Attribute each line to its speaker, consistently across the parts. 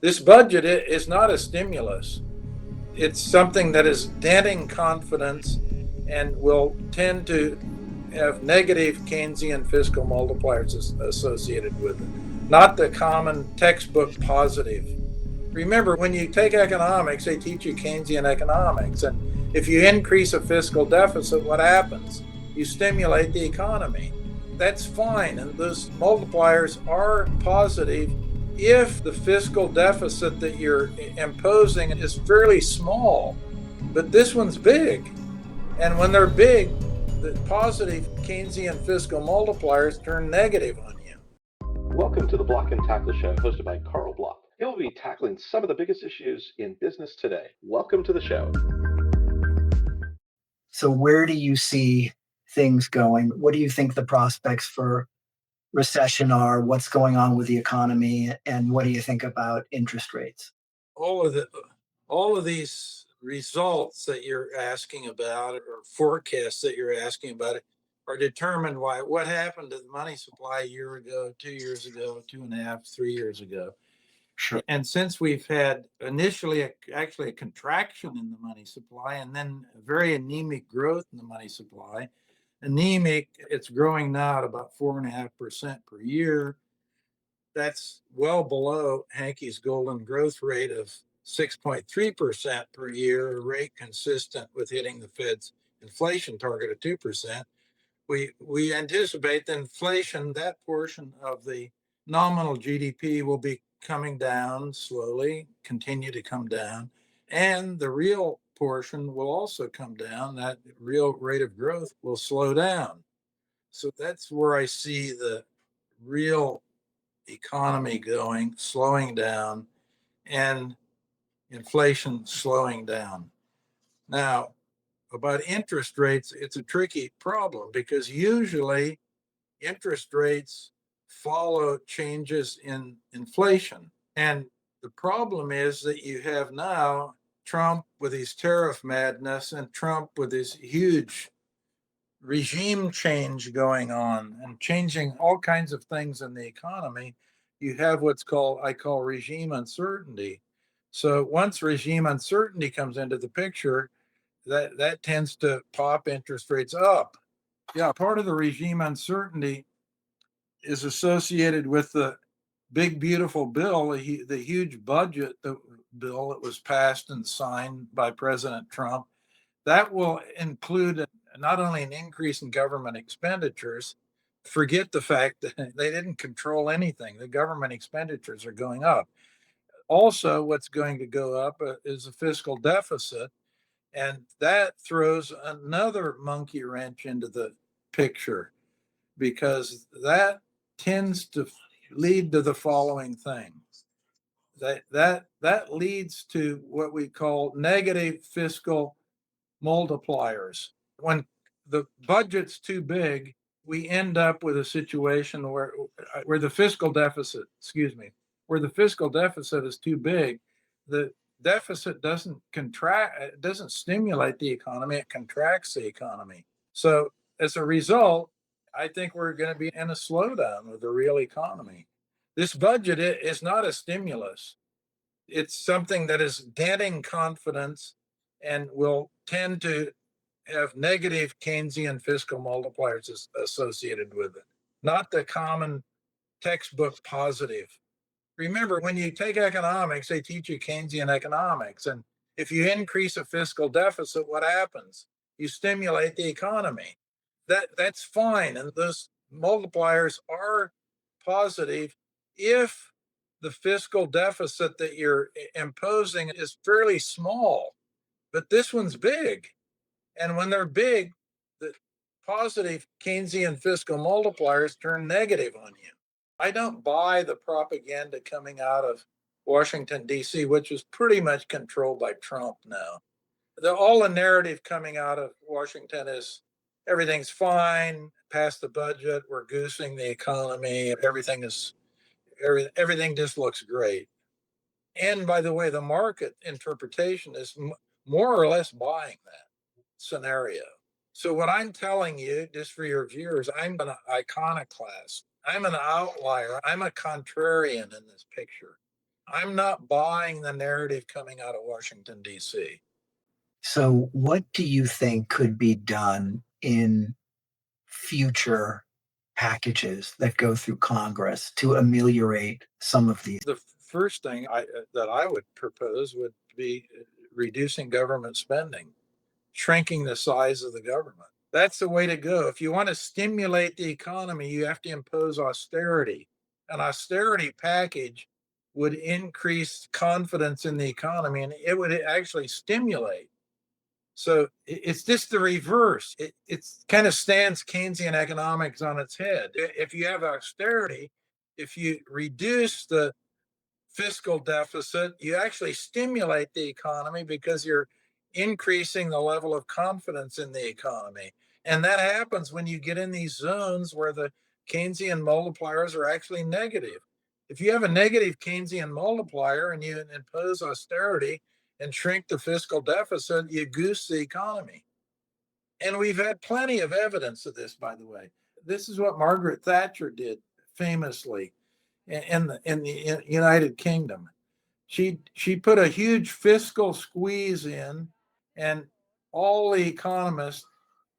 Speaker 1: This budget is not a stimulus. It's something that is denting confidence and will tend to have negative Keynesian fiscal multipliers associated with it, not the common textbook positive. Remember, when you take economics, they teach you Keynesian economics. And if you increase a fiscal deficit, what happens? You stimulate the economy. That's fine. And those multipliers are positive if the fiscal deficit that you're imposing is fairly small. But this one's big. And when they're big, the positive Keynesian fiscal multipliers turn negative on you.
Speaker 2: Welcome to the Block and Tackle Show, hosted by Karl Block. He will be tackling some of the biggest issues in business today. Welcome to the show.
Speaker 3: So where do you see things going? What do you think the prospects for recession are? What's going on with the economy? And what do you think about interest rates?
Speaker 1: All of these results that you're asking about, or forecasts that you're asking about, are determined by what happened to the money supply a year ago, 2 years ago, 2.5, 3 years ago.
Speaker 3: Sure.
Speaker 1: And since we've had initially actually a contraction in the money supply and then a very anemic growth in the money supply, it's growing now at about 4.5% per year. That's well below Hanke's golden growth rate of 6.3% per year, a rate consistent with hitting the Fed's inflation target of 2%. We anticipate that inflation, that portion of the nominal GDP, will be coming down slowly, continue to come down, and the real portion will also come down. That real rate of growth will slow down. So that's where I see the real economy going, slowing down, and inflation slowing down. Now, about interest rates, it's a tricky problem because usually interest rates follow changes in inflation. And the problem is that you have now Trump with his tariff madness and Trump with his huge regime change going on and changing all kinds of things in the economy. You have I call regime uncertainty. So once regime uncertainty comes into the picture, that tends to pop interest rates up. Yeah, part of the regime uncertainty is associated with the big beautiful bill, the huge bill that was passed and signed by President Trump. That will include not only an increase in government expenditures. Forget the fact that they didn't control anything. The government expenditures are going up. Also, what's going to go up is the fiscal deficit, and that throws another monkey wrench into the picture because that tends to lead to the following thing. That leads to what we call negative fiscal multipliers. When the budget's too big, we end up with a situation where the fiscal deficit, where the fiscal deficit is too big, the deficit doesn't contract, it doesn't stimulate the economy, it contracts the economy. So as a result, I think we're going to be in a slowdown of the real economy. This budget is not a stimulus. It's something that is denting confidence and will tend to have negative Keynesian fiscal multipliers associated with it, not the common textbook positive. Remember, when you take economics, they teach you Keynesian economics. And if you increase a fiscal deficit, what happens? You stimulate the economy. That's fine. And those multipliers are positive if the fiscal deficit that you're imposing is fairly small. But this one's big. And when they're big, the positive Keynesian fiscal multipliers turn negative on you. I don't buy the propaganda coming out of Washington, D.C., which is pretty much controlled by Trump now. All the narrative coming out of Washington is everything's fine, past the budget, we're goosing the economy, everything just looks great. And by the way, the market interpretation is more or less buying that scenario. So what I'm telling you, just for your viewers, I'm an iconoclast. I'm an outlier. I'm a contrarian in this picture. I'm not buying the narrative coming out of Washington, D.C.
Speaker 3: So, what do you think could be done in future packages that go through Congress to ameliorate some of these?
Speaker 1: The first thing that I would propose would be reducing government spending, shrinking the size of the government. That's the way to go. If you want to stimulate the economy, you have to impose austerity. An austerity package would increase confidence in the economy and it would actually stimulate. So it's just the reverse. It kind of stands Keynesian economics on its head. If you have austerity, if you reduce the fiscal deficit, you actually stimulate the economy because you're increasing the level of confidence in the economy. And that happens when you get in these zones where the Keynesian multipliers are actually negative. If you have a negative Keynesian multiplier and you impose austerity and shrink the fiscal deficit, you goose the economy. And we've had plenty of evidence of this, by the way. This is what Margaret Thatcher did famously in the United Kingdom. She put a huge fiscal squeeze in, and all the economists,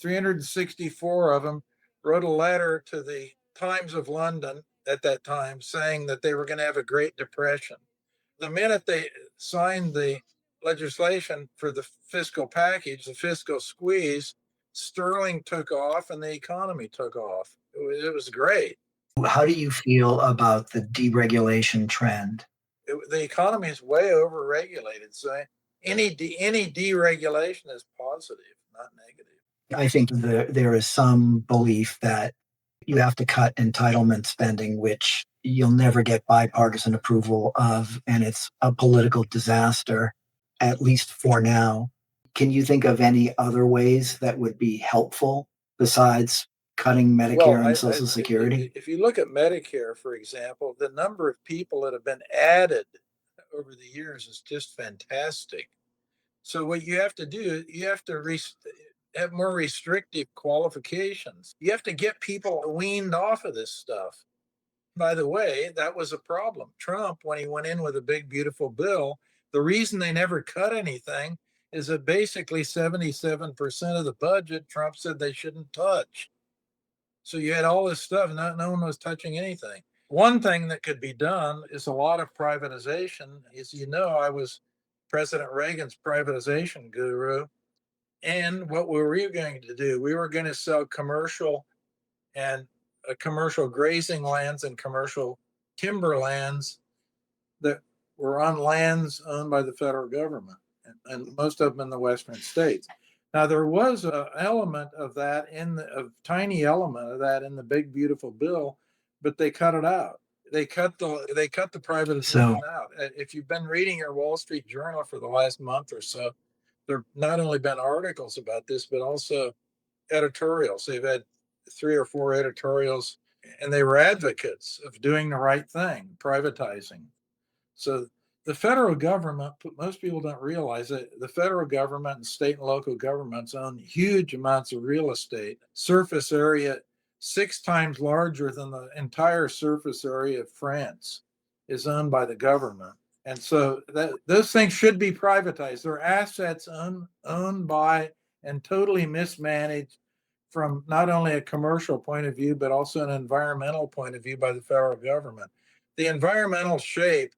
Speaker 1: 364 of them, wrote a letter to the Times of London at that time saying that they were going to have a Great Depression. The minute they signed the legislation for the fiscal package, the fiscal squeeze, sterling took off and the economy took off. It was great.
Speaker 3: How do you feel about the deregulation trend?
Speaker 1: The economy is way overregulated. So any deregulation is positive, not negative.
Speaker 3: I think there is some belief that you have to cut entitlement spending, which you'll never get bipartisan approval of, and it's a political disaster, at least for now. Can you think of any other ways that would be helpful besides cutting Medicare and Social Security?
Speaker 1: If you look at Medicare, for example, the number of people that have been added over the years is just fantastic. So what you have to do, you have to have more restrictive qualifications. You have to get people weaned off of this stuff. By the way, that was a problem. Trump, when he went in with a big, beautiful bill, the reason they never cut anything is that basically 77% of the budget Trump said they shouldn't touch. So you had all this stuff, no one was touching anything. One thing that could be done is a lot of privatization. As you know, I was President Reagan's privatization guru. And what were we going to do? We were going to sell commercial and commercial grazing lands and commercial timber lands that were on lands owned by the federal government, and most of them in the western states. Now there was an element of that a tiny element of that in the big beautiful bill, but they cut it out. They cut the privatization out. If you've been reading your Wall Street Journal for the last month or so, there have not only been articles about this, but also editorials. They've had 3 or 4 editorials, and they were advocates of doing the right thing, privatizing. So the federal government, most people don't realize that the federal government and state and local governments own huge amounts of real estate, surface area 6 times larger than the entire surface area of France is owned by the government. And so those things should be privatized. They're assets owned by and totally mismanaged from not only a commercial point of view, but also an environmental point of view by the federal government. The environmental shape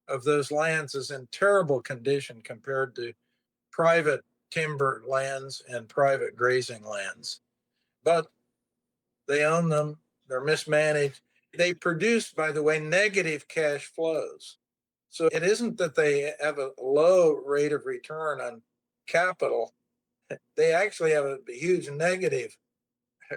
Speaker 1: of those lands is in terrible condition compared to private timber lands and private grazing lands. But they own them, they're mismanaged. They produce, by the way, negative cash flows. So it isn't that they have a low rate of return on capital. They actually have a huge negative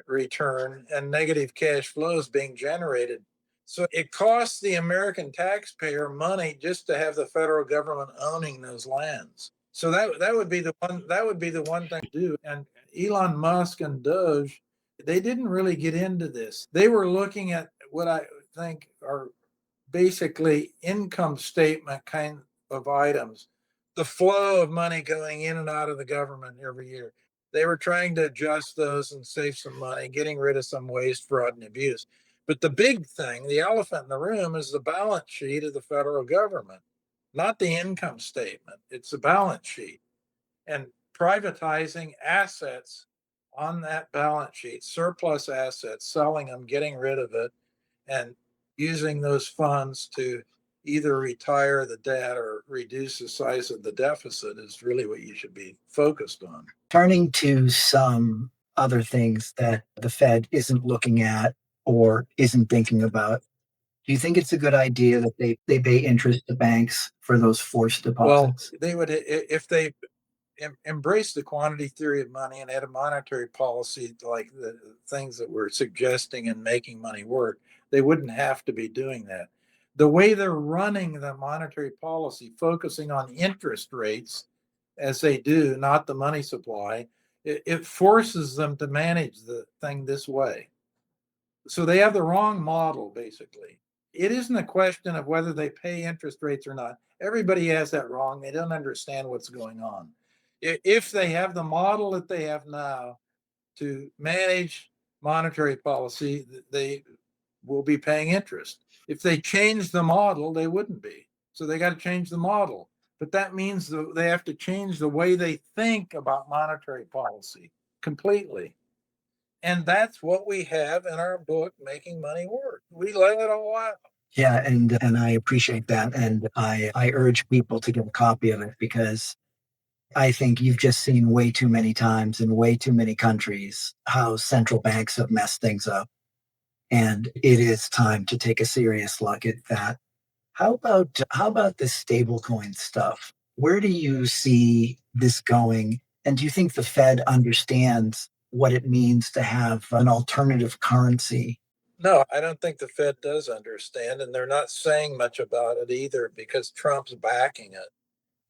Speaker 1: return and negative cash flows being generated. So it costs the American taxpayer money just to have the federal government owning those lands. So that would be the one thing to do. And Elon Musk and Doge, they didn't really get into this. They were looking at what I think are basically income statement kind of items, the flow of money going in and out of the government every year. They were trying to adjust those and save some money, getting rid of some waste, fraud, and abuse. But the big thing, the elephant in the room, is the balance sheet of the federal government, not the income statement. It's the balance sheet. And privatizing assets on that balance sheet, surplus assets, selling them, getting rid of it, and using those funds to either retire the debt or reduce the size of the deficit is really what you should be focused on.
Speaker 3: Turning to some other things that the Fed isn't looking at or isn't thinking about, do you think it's a good idea that they pay interest to banks for those forced
Speaker 1: Well,
Speaker 3: deposits?
Speaker 1: they would, if they embrace the quantity theory of money and had a monetary policy like the things that we're suggesting and making money work, they wouldn't have to be doing that. The way they're running the monetary policy, focusing on interest rates as they do, not the money supply, it forces them to manage the thing this way. So they have the wrong model, basically. It isn't a question of whether they pay interest rates or not. Everybody has that wrong. They don't understand what's going on. If they have the model that they have now to manage monetary policy, they will be paying interest. If they change the model, they wouldn't be. So they got to change the model. But that means they have to change the way they think about monetary policy completely. And that's what we have in our book, Making Money Work. We lay it all out.
Speaker 3: Yeah, and I appreciate that. And I urge people to get a copy of it because I think you've just seen way too many times in way too many countries how central banks have messed things up. And it is time to take a serious look at that. How about the stablecoin stuff? Where do you see this going? And do you think the Fed understands what it means to have an alternative currency?
Speaker 1: No, I don't think the Fed does understand, and they're not saying much about it either because Trump's backing it.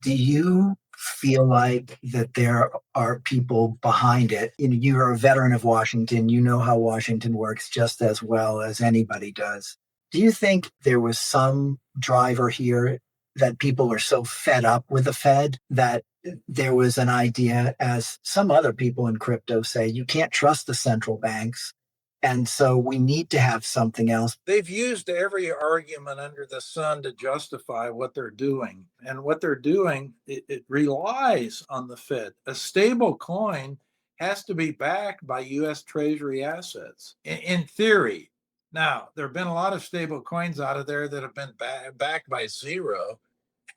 Speaker 3: Do you feel like that there are people behind it? You know, you're a veteran of Washington. You know how Washington works just as well as anybody does. Do you think there was some driver here that people are so fed up with the Fed that there was an idea, as some other people in crypto say, you can't trust the central banks. And so we need to have something else.
Speaker 1: They've used every argument under the sun to justify what they're doing. And what they're doing, it relies on the Fed. A stable coin has to be backed by US Treasury assets, in theory. Now, there have been a lot of stable coins out of there that have been backed by zero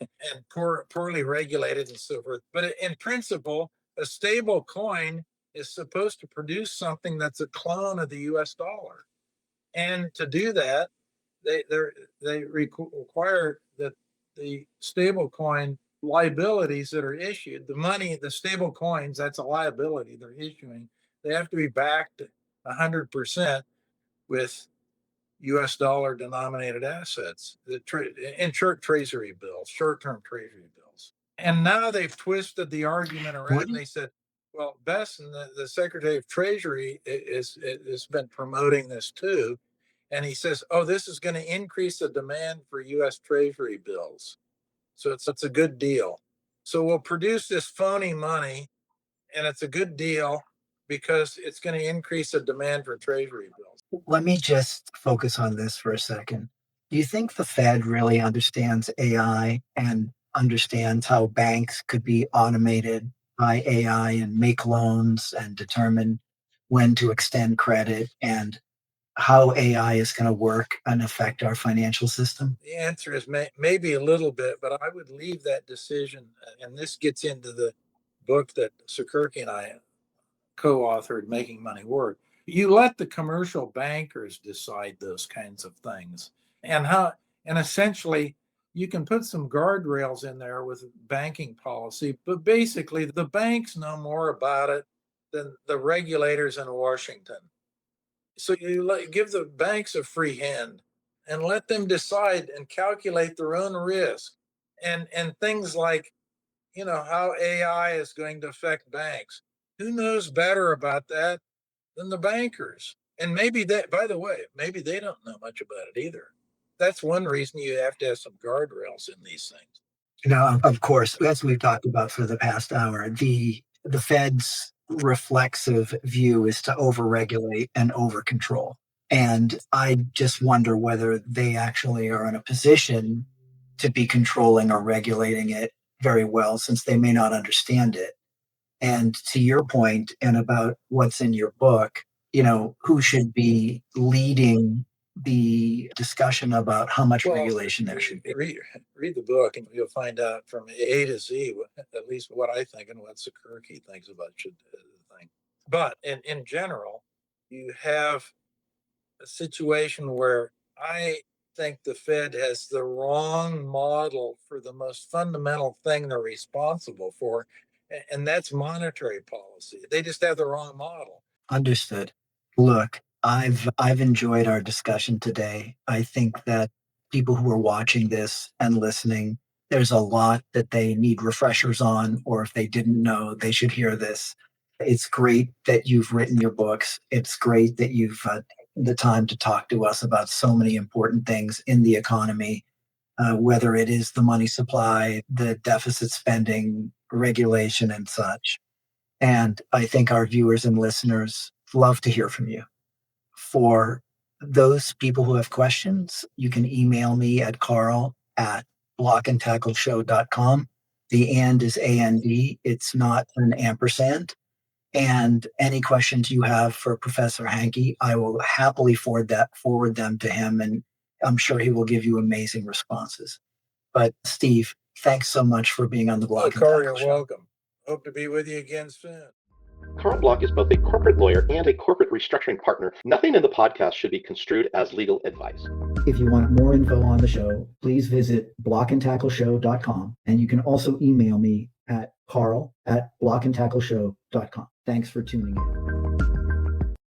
Speaker 1: and poorly regulated and so forth. But in principle, a stable coin is supposed to produce something that's a clone of the US dollar. And to do that, they require that the stable coin liabilities that are issued, the money, the stable coins, that's a liability they're issuing, they have to be backed 100% with US dollar denominated assets, in short treasury bills, short-term treasury bills. And now they've twisted the argument around. And they said, well, Besson, the Secretary of Treasury, has been promoting this too. And he says, oh, this is going to increase the demand for US Treasury bills. So it's a good deal. So we'll produce this phony money, and it's a good deal because it's going to increase the demand for Treasury bills.
Speaker 3: Let me just focus on this for a second. Do you think the Fed really understands AI and understands how banks could be automated by AI and make loans and determine when to extend credit and how AI is going to work and affect our financial system?
Speaker 1: The answer is maybe a little bit, but I would leave that decision. And this gets into the book that 𝐓𝐶𝐞 and I co-authored, Making Money Work. You let the commercial bankers decide those kinds of things, and essentially you can put some guardrails in there with banking policy, but basically the banks know more about it than the regulators in Washington. So you give the banks a free hand and let them decide and calculate their own risk, and things like, how AI is going to affect banks. Who knows better about that than the bankers? And maybe that, by the way, maybe they don't know much about it either. That's one reason you have to have some guardrails in these things.
Speaker 3: Now, of course, as we've talked about for the past hour, the Fed's reflexive view is to overregulate and over control. And I just wonder whether they actually are in a position to be controlling or regulating it very well, since they may not understand it. And to your point, and about what's in your book, who should be leading the discussion about how much regulation there should be?
Speaker 1: Read the book and you'll find out from A to Z, at least what I think and what 𝐓𝐶 thinks about the thing. But in general, you have a situation where I think the Fed has the wrong model for the most fundamental thing they're responsible for, and that's monetary policy. They just have the wrong model.
Speaker 3: Understood. Look, I've enjoyed our discussion today. I think that people who are watching this and listening, there's a lot that they need refreshers on, or if they didn't know, they should hear this. It's great that you've written your books. It's great that you've taken the time to talk to us about so many important things in the economy, whether it is the money supply, the deficit spending, regulation, and such. And I think our viewers and listeners love to hear from you. For those people who have questions, you can email me at carl@blockandtackleshow.com. The and is AND, it's not an ampersand. And any questions you have for Professor Hanke, I will happily forward them to him, and I'm sure he will give you amazing responses. But Steve, thanks so much for being on the Block and
Speaker 1: Carl,
Speaker 3: Tackle
Speaker 1: you're
Speaker 3: Show.
Speaker 1: welcome. Hope to be with you again soon.
Speaker 2: Karl Block is both a corporate lawyer and a corporate restructuring partner. Nothing in the podcast should be construed as legal advice.
Speaker 3: If you want more info on the show, please visit blockandtackleshow.com. And you can also email me at carl@blockandtackleshow.com. Thanks for tuning in.